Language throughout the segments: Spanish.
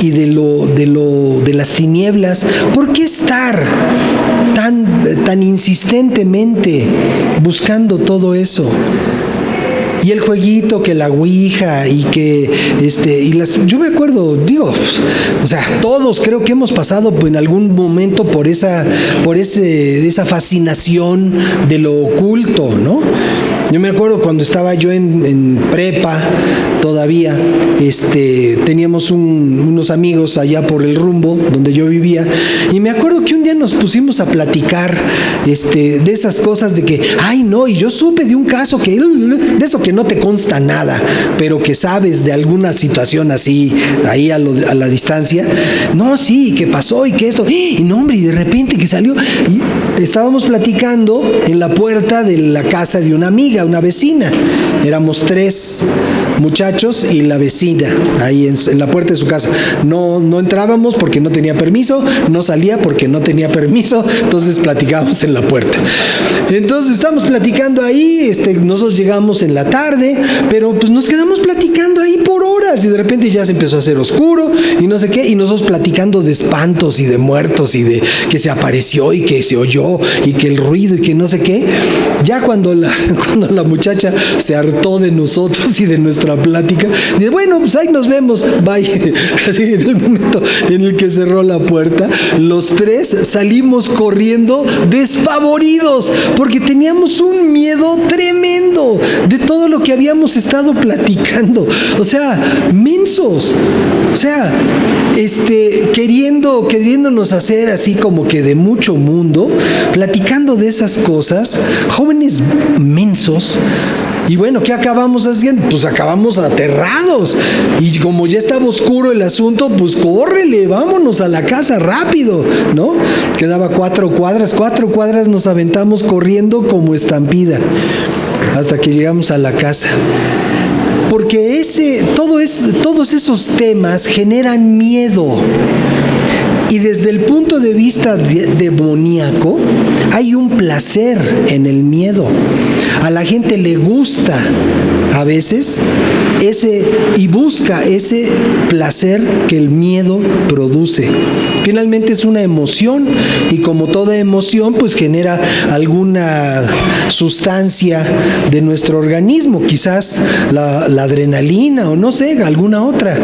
y de las tinieblas, ¿por qué estar tan insistentemente buscando todo eso? Y el jueguito, que la ouija y que yo me acuerdo, digo, o sea, todos creo que hemos pasado en algún momento por esa fascinación de lo oculto, ¿no? Yo me acuerdo cuando estaba yo en prepa todavía, teníamos unos amigos allá por el rumbo donde yo vivía, y me acuerdo que un día nos pusimos a platicar de esas cosas de que, ay no, y yo supe de un caso que, de eso que no te consta nada, pero que sabes de alguna situación así, ahí a la distancia, no, sí, que pasó y que esto, y no hombre, y de repente que salió, y estábamos platicando en la puerta de la casa de una amiga, una vecina, éramos 3 muchachos y la vecina, ahí en la puerta de su casa, no entrábamos porque no tenía permiso, no salía porque no tenía permiso, entonces platicábamos en la puerta. Entonces estamos platicando ahí, nosotros llegamos en la tarde, pero pues nos quedamos platicando ahí por horas, y de repente ya se empezó a hacer oscuro y no sé qué, y nosotros platicando de espantos y de muertos y de que se apareció y que se oyó y que el ruido y que no sé qué. Ya cuando la muchacha se hartó de nosotros y de nuestra plática, dice, bueno, pues ahí nos vemos, bye. Así, en el momento en el que cerró la puerta, los 3 salimos corriendo despavoridos, porque teníamos un miedo tremendo de todo lo que habíamos estado platicando. O sea, mensos. O sea, queriéndonos hacer así como que de mucho mundo, platicando de esas cosas, jóvenes mensos. Y bueno, ¿qué acabamos haciendo? Pues acabamos aterrados. Y como ya estaba oscuro el asunto, pues córrele, vámonos a la casa rápido, ¿no? Quedaba 4 cuadras nos aventamos corriendo como estampida hasta que llegamos a la casa. Porque todos esos temas generan miedo. Y desde el punto de vista demoníaco, hay un placer en el miedo. A la gente le gusta a veces y busca ese placer que el miedo produce. Finalmente es una emoción, y como toda emoción, pues genera alguna sustancia de nuestro organismo, quizás la adrenalina o no sé, alguna otra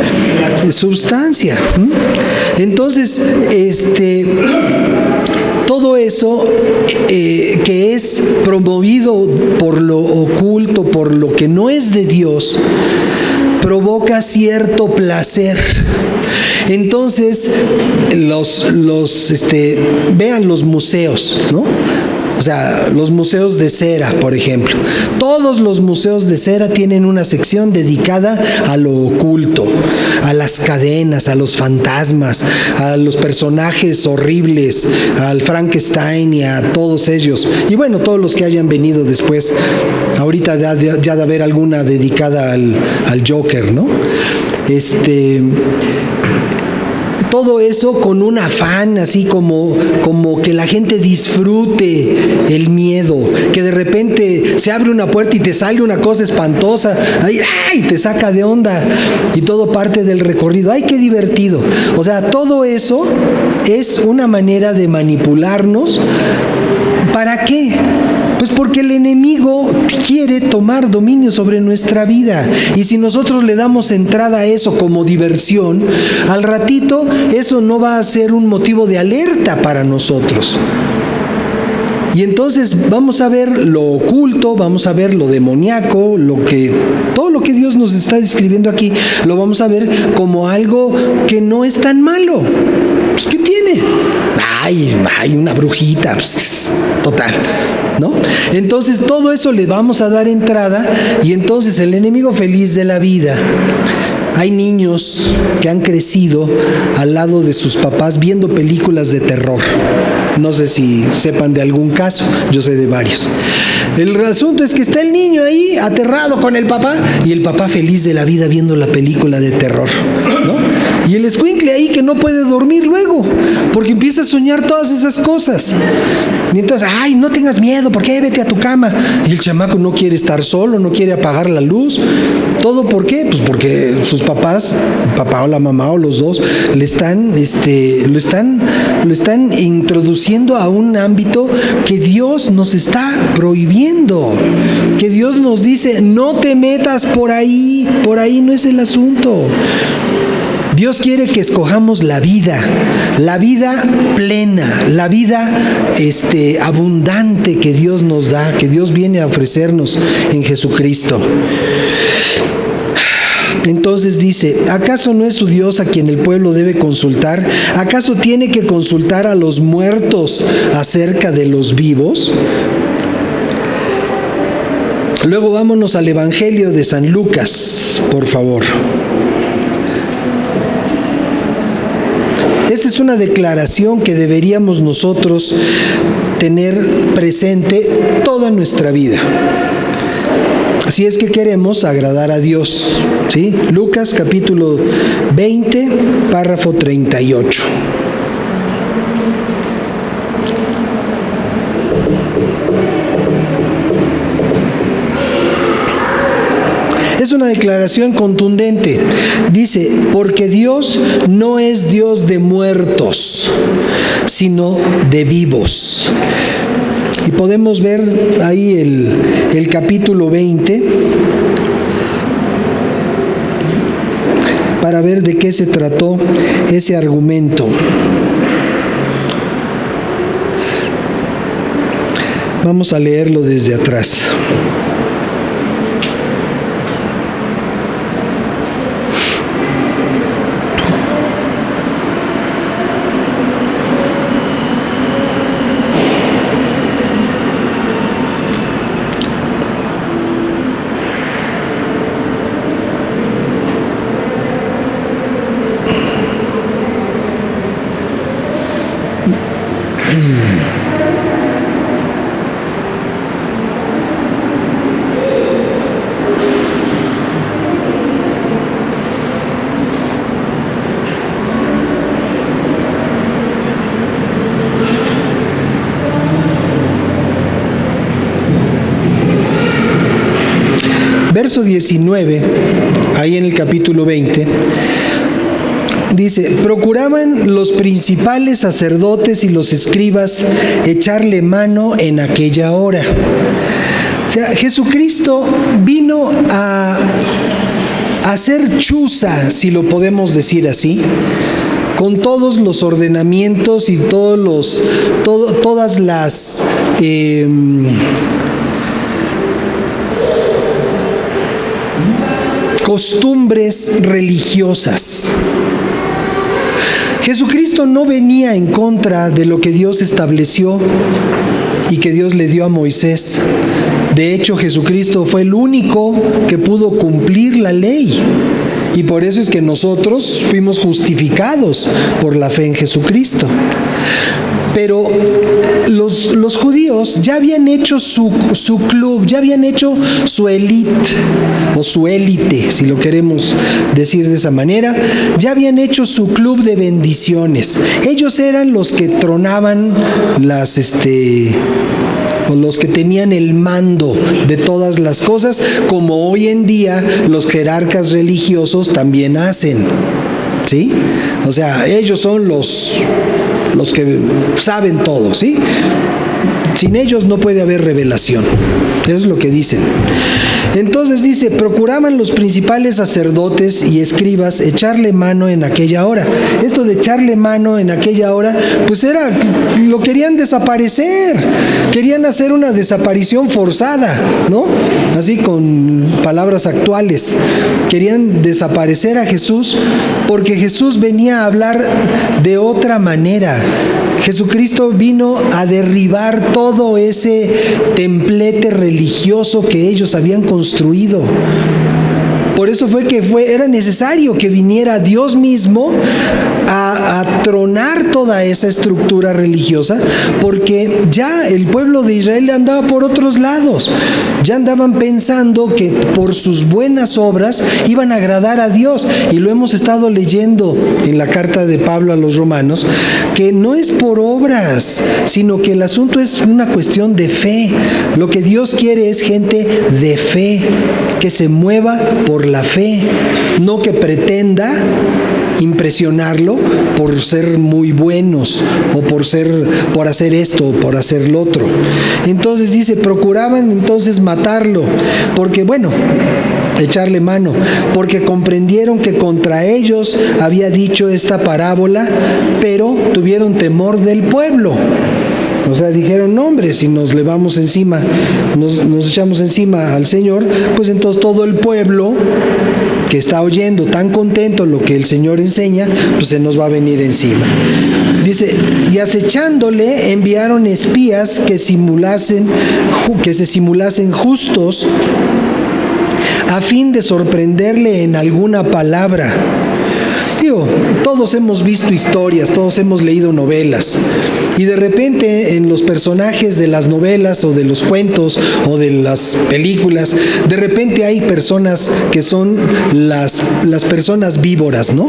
sustancia. Entonces, todo eso que es promovido por lo oculto, por lo que no es de Dios, provoca cierto placer. Entonces, vean los museos, ¿no? O sea, los museos de cera, por ejemplo. Todos los museos de cera tienen una sección dedicada a lo oculto, a las cadenas, a los fantasmas, a los personajes horribles, al Frankenstein y a todos ellos. Y bueno, todos los que hayan venido después. Ahorita ya de haber alguna dedicada al Joker, ¿no? Todo eso con un afán así como que la gente disfrute el miedo, que de repente se abre una puerta y te sale una cosa espantosa, ¡ay! Te saca de onda, y todo parte del recorrido. ¡Ay, qué divertido! O sea, todo eso es una manera de manipularnos. ¿Para qué? Pues porque el enemigo quiere tomar dominio sobre nuestra vida, y si nosotros le damos entrada a eso como diversión, al ratito eso no va a ser un motivo de alerta para nosotros. Y entonces vamos a ver lo oculto, vamos a ver lo demoníaco, todo lo que Dios nos está describiendo aquí, lo vamos a ver como algo que no es tan malo. Pues, ¿qué tiene? Ay, una brujita, pues, total, ¿no? Entonces todo eso le vamos a dar entrada, y entonces el enemigo feliz de la vida. Hay niños que han crecido al lado de sus papás viendo películas de terror. No sé si sepan de algún caso, yo sé de varios. El asunto es que está el niño ahí aterrado con el papá, y el papá feliz de la vida viendo la película de terror, ¿no? Y el escuincle ahí que no puede dormir luego, porque empieza a soñar todas esas cosas. Y entonces, ay, no tengas miedo, ¿por qué? Vete a tu cama. Y el chamaco no quiere estar solo, no quiere apagar la luz. ¿Todo por qué? Pues porque sus papás, el papá o la mamá o los dos, lo están introduciendo a un ámbito que Dios nos está prohibiendo. Que Dios nos dice, no te metas por ahí no es el asunto. Dios quiere que escojamos la vida plena, la vida abundante que Dios nos da, que Dios viene a ofrecernos en Jesucristo. Entonces dice, ¿acaso no es su Dios a quien el pueblo debe consultar? ¿Acaso tiene que consultar a los muertos acerca de los vivos? Luego vámonos al Evangelio de San Lucas, por favor. Esta es una declaración que deberíamos nosotros tener presente toda nuestra vida, si es que queremos agradar a Dios, ¿sí? Lucas capítulo 20, párrafo 38. Es una declaración contundente. Dice, porque Dios no es Dios de muertos, sino de vivos. Y podemos ver ahí el capítulo 20 para ver de qué se trató ese argumento. Vamos a leerlo desde atrás. Verso 19, ahí en el capítulo 20, dice, procuraban los principales sacerdotes y los escribas echarle mano en aquella hora. O sea, Jesucristo vino a hacer chuza, si lo podemos decir así, con todos los ordenamientos y todas las costumbres religiosas. Jesucristo no venía en contra de lo que Dios estableció y que Dios le dio a Moisés. De hecho, Jesucristo fue el único que pudo cumplir la ley. Y por eso es que nosotros fuimos justificados por la fe en Jesucristo. Pero los judíos ya habían hecho su club, ya habían hecho su élite, o su élite, si lo queremos decir de esa manera, ya habían hecho su club de bendiciones. Ellos eran los que tronaban o los que tenían el mando de todas las cosas, como hoy en día los jerarcas religiosos también hacen, ¿sí? O sea, ellos son los que saben todo, ¿sí? Sin ellos no puede haber revelación. Eso es lo que dicen. Entonces dice, procuraban los principales sacerdotes y escribas echarle mano en aquella hora. Esto de echarle mano en aquella hora, pues lo querían desaparecer. Querían hacer una desaparición forzada, ¿no? Así con palabras actuales. Querían desaparecer a Jesús porque Jesús venía a hablar de otra manera. Jesucristo vino a derribar todo ese templete religioso que ellos habían construido. Por eso era necesario que viniera Dios mismo a tronar toda esa estructura religiosa, porque ya el pueblo de Israel andaba por otros lados. Ya andaban pensando que por sus buenas obras iban a agradar a Dios. Y lo hemos estado leyendo en la carta de Pablo a los romanos, que no es por obras, sino que el asunto es una cuestión de fe. Lo que Dios quiere es gente de fe, que se mueva por la fe, no que pretenda impresionarlo por ser muy buenos o por hacer esto o por hacer lo otro. Entonces dice, procuraban entonces matarlo, porque echarle mano, porque comprendieron que contra ellos había dicho esta parábola, pero tuvieron temor del pueblo. O sea, dijeron, no, hombre, si nos levamos encima, nos echamos encima al Señor, pues entonces todo el pueblo que está oyendo tan contento lo que el Señor enseña, pues se nos va a venir encima. Dice, y acechándole enviaron espías que se simulasen justos a fin de sorprenderle en alguna palabra. Todos hemos visto historias, todos hemos leído novelas, y de repente en los personajes de las novelas o de los cuentos o de las películas, de repente hay personas que son las personas víboras, ¿no?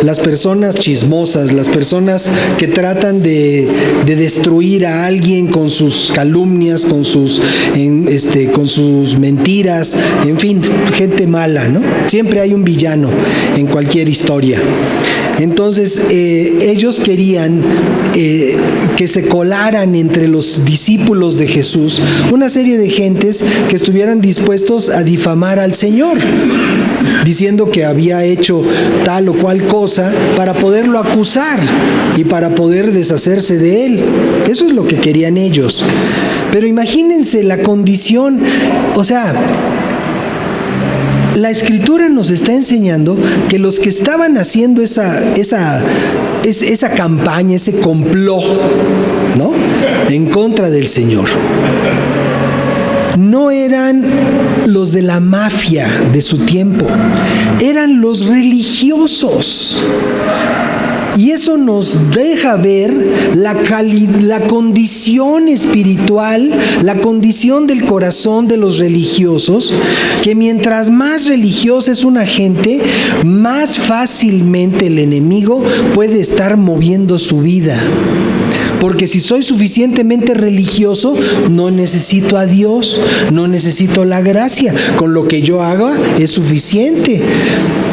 Las personas chismosas, las personas que tratan de destruir a alguien con sus calumnias, con sus mentiras, en fin, gente mala, ¿no? Siempre hay un villano en cualquier historia. Entonces ellos querían que se colaran entre los discípulos de Jesús una serie de gentes que estuvieran dispuestos a difamar al Señor, diciendo que había hecho tal o cual cosa para poderlo acusar y para poder deshacerse de él. Eso es lo que querían ellos. Pero imagínense la condición, o sea, la Escritura nos está enseñando que los que estaban haciendo esa campaña, ese complot, ¿no?, en contra del Señor, no eran los de la mafia de su tiempo, eran los religiosos. Y eso nos deja ver la condición espiritual, la condición del corazón de los religiosos, que mientras más religiosa es una gente, más fácilmente el enemigo puede estar moviendo su vida. Porque si soy suficientemente religioso, no necesito a Dios, no necesito la gracia. Con lo que yo haga es suficiente.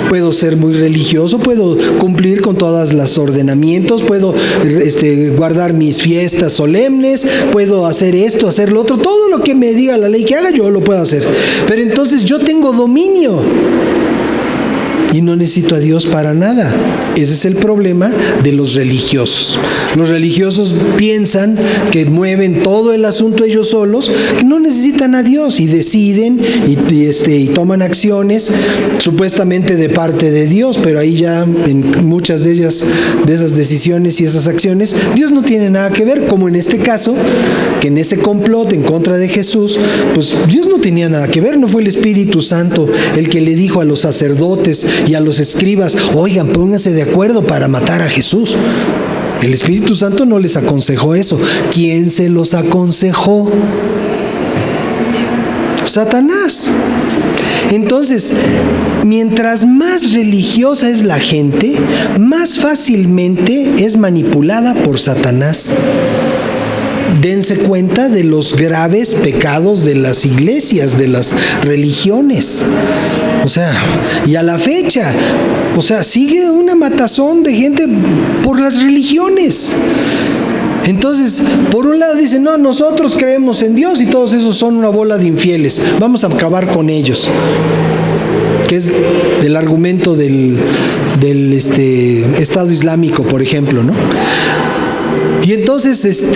Puedo ser muy religioso, puedo cumplir con todos los ordenamientos, puedo guardar mis fiestas solemnes, puedo hacer esto, hacer lo otro, todo lo que me diga la ley que haga, yo lo puedo hacer. Pero entonces yo tengo dominio y no necesito a Dios para nada. Ese es el problema de los religiosos. Los religiosos piensan que mueven todo el asunto ellos solos, que no necesitan a Dios, y deciden y toman acciones supuestamente de parte de Dios, pero ahí ya en muchas de ellas, de esas decisiones y esas acciones, Dios no tiene nada que ver, como en este caso, que en ese complot en contra de Jesús, pues Dios no tenía nada que ver. No fue el Espíritu Santo el que le dijo a los sacerdotes y a los escribas, oigan, pónganse de acuerdo para matar a Jesús. El Espíritu Santo no les aconsejó eso. ¿Quién se los aconsejó? Satanás. Entonces, mientras más religiosa es la gente, más fácilmente es manipulada por Satanás. Dense cuenta de los graves pecados de las iglesias, de las religiones. O sea, y a la fecha, o sea, sigue una matazón de gente por las religiones. Entonces, por un lado dicen, no, nosotros creemos en Dios y todos esos son una bola de infieles, vamos a acabar con ellos. Que es el argumento del Estado Islámico, por ejemplo, ¿no? Y entonces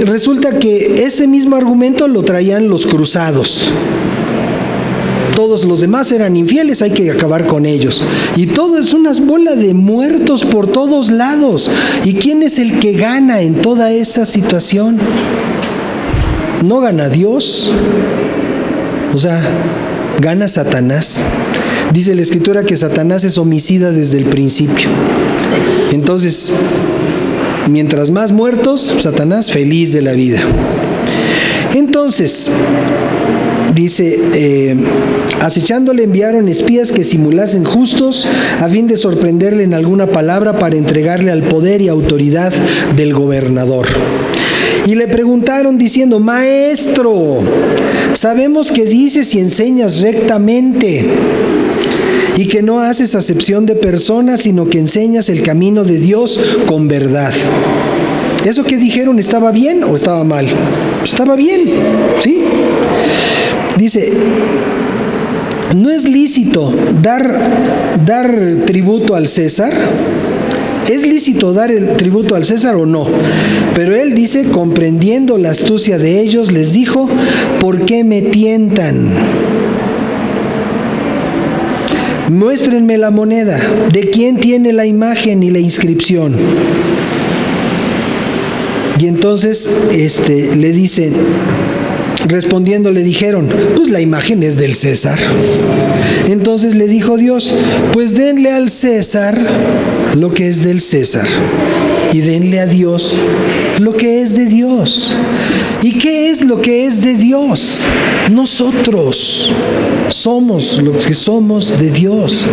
resulta que ese mismo argumento lo traían los cruzados. Todos los demás eran infieles, hay que acabar con ellos. Y todo es una bola de muertos por todos lados. ¿Y quién es el que gana en toda esa situación? No gana Dios, o sea, gana Satanás. Dice la Escritura que Satanás es homicida desde el principio. Entonces, mientras más muertos, Satanás feliz de la vida. Entonces, dice, acechándole enviaron espías que simulasen justos a fin de sorprenderle en alguna palabra para entregarle al poder y autoridad del gobernador. Y le preguntaron diciendo: Maestro, sabemos que dices y enseñas rectamente y que no haces acepción de personas, sino que enseñas el camino de Dios con verdad. ¿Eso que dijeron estaba bien o estaba mal? Estaba bien, ¿sí? Dice: ¿no es lícito dar tributo al César? ¿Es lícito dar el tributo al César o no? Pero él dice, comprendiendo la astucia de ellos, les dijo: ¿por qué me tientan? Muéstrenme la moneda. ¿De quién tiene la imagen y la inscripción? Y entonces le dicen, respondiendo le dijeron: pues la imagen es del César. Entonces le dijo Dios: pues denle al César lo que es del César y denle a Dios lo que es de Dios. ¿Y qué es lo que es de Dios? Nosotros somos los que somos de Dios,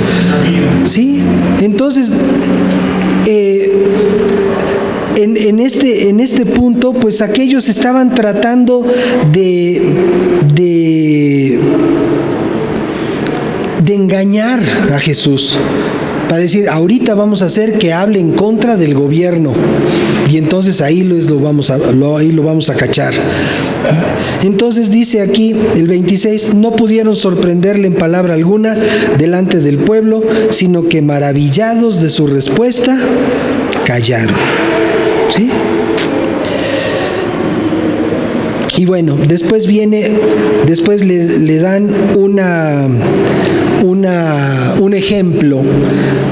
¿sí? Entonces, en este punto, pues aquellos estaban tratando de engañar a Jesús, para decir: ahorita vamos a hacer que hable en contra del gobierno, y entonces ahí lo vamos a cachar. Entonces dice aquí el 26: no pudieron sorprenderle en palabra alguna delante del pueblo, sino que maravillados de su respuesta, callaron. ¿Sí? Y bueno, después le dan un ejemplo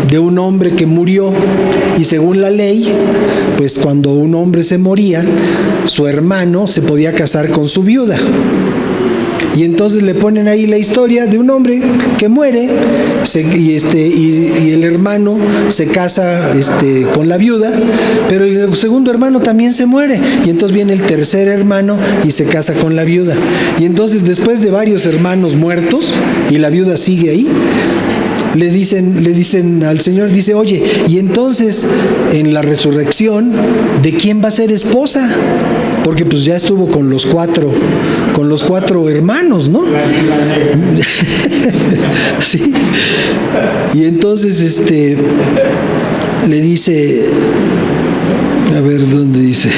de un hombre que murió, y según la ley, pues cuando un hombre se moría, su hermano se podía casar con su viuda. Y entonces le ponen ahí la historia de un hombre que muere y el hermano se casa con la viuda, pero el segundo hermano también se muere, y entonces viene el tercer hermano y se casa con la viuda. Y entonces, después de varios hermanos muertos y la viuda sigue ahí, le dicen al Señor, dice: oye, y entonces en la resurrección, ¿de quién va a ser esposa? Porque pues ya estuvo con los cuatro hermanos, ¿no? Sí. Y entonces le dice, a ver, ¿dónde dice?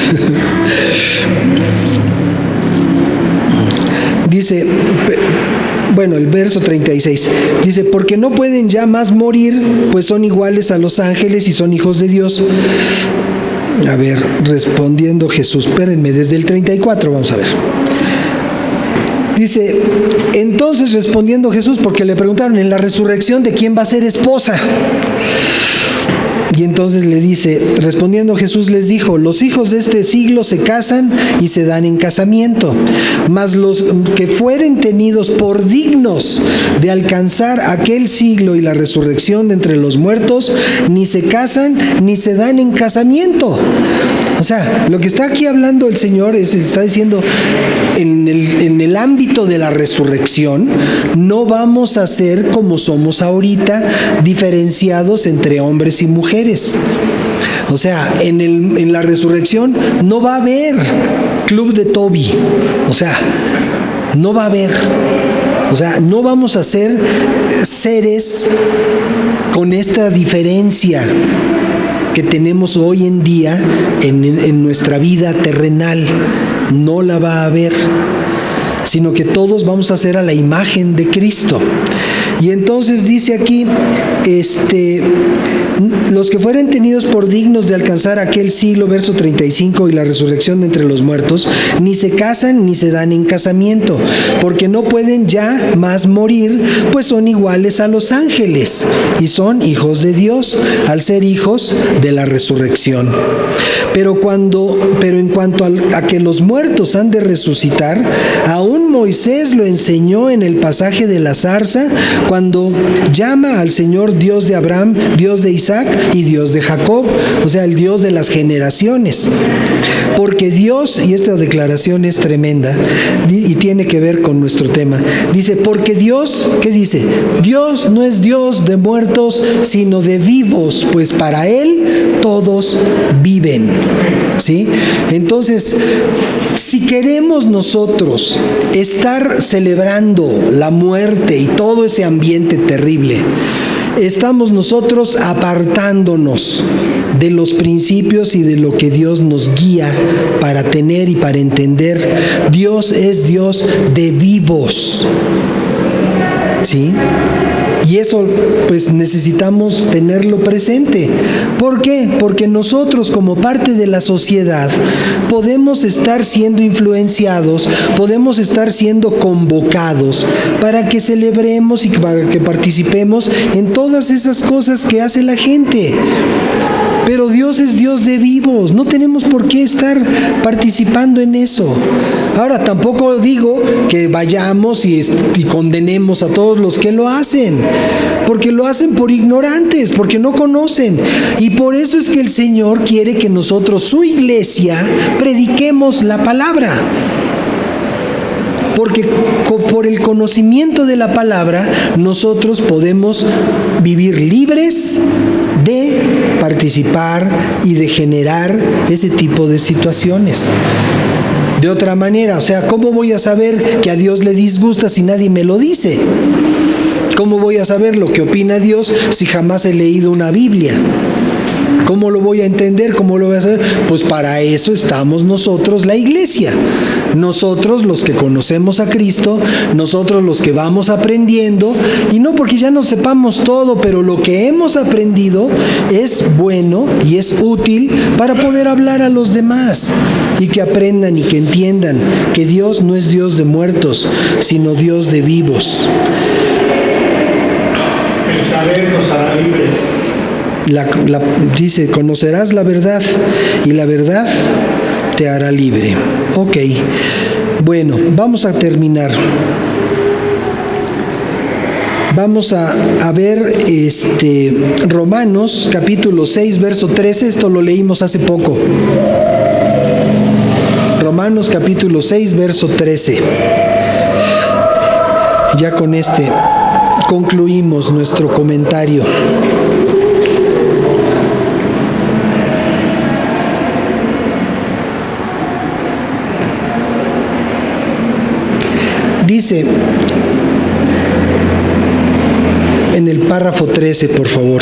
Dice, bueno, el verso 36, dice: porque no pueden ya más morir, pues son iguales a los ángeles y son hijos de Dios. A ver, respondiendo Jesús, espérenme, desde el 34 vamos a ver. Dice: entonces respondiendo Jesús, porque le preguntaron en la resurrección de quién va a ser esposa. Y entonces le dice, respondiendo Jesús les dijo: los hijos de este siglo se casan y se dan en casamiento, mas los que fueren tenidos por dignos de alcanzar aquel siglo y la resurrección de entre los muertos, ni se casan ni se dan en casamiento. O sea, lo que está aquí hablando el Señor está diciendo, en el ámbito de la resurrección, no vamos a ser como somos ahorita, diferenciados entre hombres y mujeres. O sea, en la resurrección no va a haber club de Toby. O sea, no va a haber. O sea, no vamos a ser seres con esta diferencia que tenemos hoy en día en nuestra vida terrenal. No la va a haber, sino que todos vamos a ser a la imagen de Cristo. Y entonces dice aquí, los que fueren tenidos por dignos de alcanzar aquel siglo, verso 35, y la resurrección de entre los muertos, ni se casan ni se dan en casamiento, porque no pueden ya más morir, pues son iguales a los ángeles y son hijos de Dios, al ser hijos de la resurrección. Pero en cuanto a que los muertos han de resucitar, aún Moisés lo enseñó en el pasaje de la zarza, cuando llama al Señor Dios de Abraham, Dios de Isaac y Dios de Jacob, o sea, el Dios de las generaciones. Porque Dios, y esta declaración es tremenda y tiene que ver con nuestro tema, dice, porque Dios, ¿qué dice? Dios no es Dios de muertos, sino de vivos, pues para Él todos viven. ¿Sí? Entonces, si queremos nosotros estar celebrando la muerte y todo ese ambiente terrible, estamos nosotros apartándonos de los principios y de lo que Dios nos guía para tener y para entender. Dios es Dios de vivos. ¿Sí? Y eso pues necesitamos tenerlo presente. ¿Por qué? Porque nosotros como parte de la sociedad podemos estar siendo influenciados, podemos estar siendo convocados para que celebremos y para que participemos en todas esas cosas que hace la gente. Pero Dios es Dios de vivos, no tenemos por qué estar participando en eso. Ahora, tampoco digo que vayamos y condenemos a todos los que lo hacen, porque lo hacen por ignorantes, porque no conocen. Y por eso es que el Señor quiere que nosotros, su iglesia, prediquemos la palabra. Porque por el conocimiento de la palabra, nosotros podemos vivir libres de participar y de generar ese tipo de situaciones. De otra manera, o sea, ¿cómo voy a saber que a Dios le disgusta si nadie me lo dice? ¿Cómo voy a saber lo que opina Dios si jamás he leído una Biblia? ¿Cómo lo voy a entender? ¿Cómo lo voy a saber? Pues para eso estamos nosotros, la iglesia. Nosotros los que conocemos a Cristo, nosotros los que vamos aprendiendo, y no porque ya no sepamos todo, pero lo que hemos aprendido es bueno y es útil para poder hablar a los demás y que aprendan y que entiendan que Dios no es Dios de muertos, sino Dios de vivos. El saber nos hará libres. Dice, conocerás la verdad y la verdad te hará libre. Ok, bueno, vamos a terminar. Vamos a ver Romanos capítulo 6, verso 13, esto lo leímos hace poco. Romanos capítulo 6, verso 13. Ya con concluimos nuestro comentario. Dice, en el párrafo 13, por favor.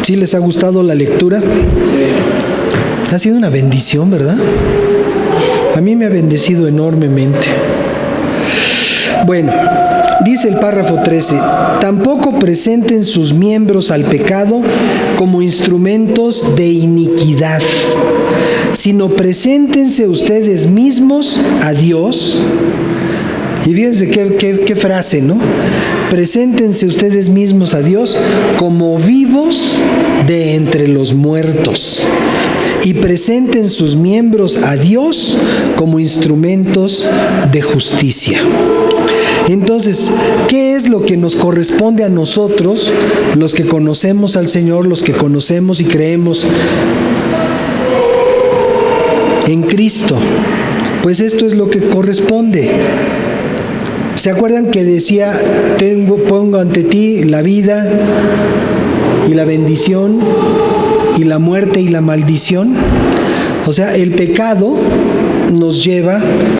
¿Sí les ha gustado la lectura? Ha sido una bendición, ¿verdad? A mí me ha bendecido enormemente. Bueno, dice el párrafo 13, tampoco presenten sus miembros al pecado como instrumentos de iniquidad, sino preséntense ustedes mismos a Dios. Y fíjense qué frase, ¿no? Preséntense ustedes mismos a Dios como vivos de entre los muertos, y presenten sus miembros a Dios como instrumentos de justicia. Entonces, ¿qué es lo que nos corresponde a nosotros, los que conocemos al Señor, los que conocemos y creemos en Cristo? Pues esto es lo que corresponde. ¿Se acuerdan que decía, pongo ante ti la vida y la bendición y la muerte y la maldición? O sea, el pecado nos lleva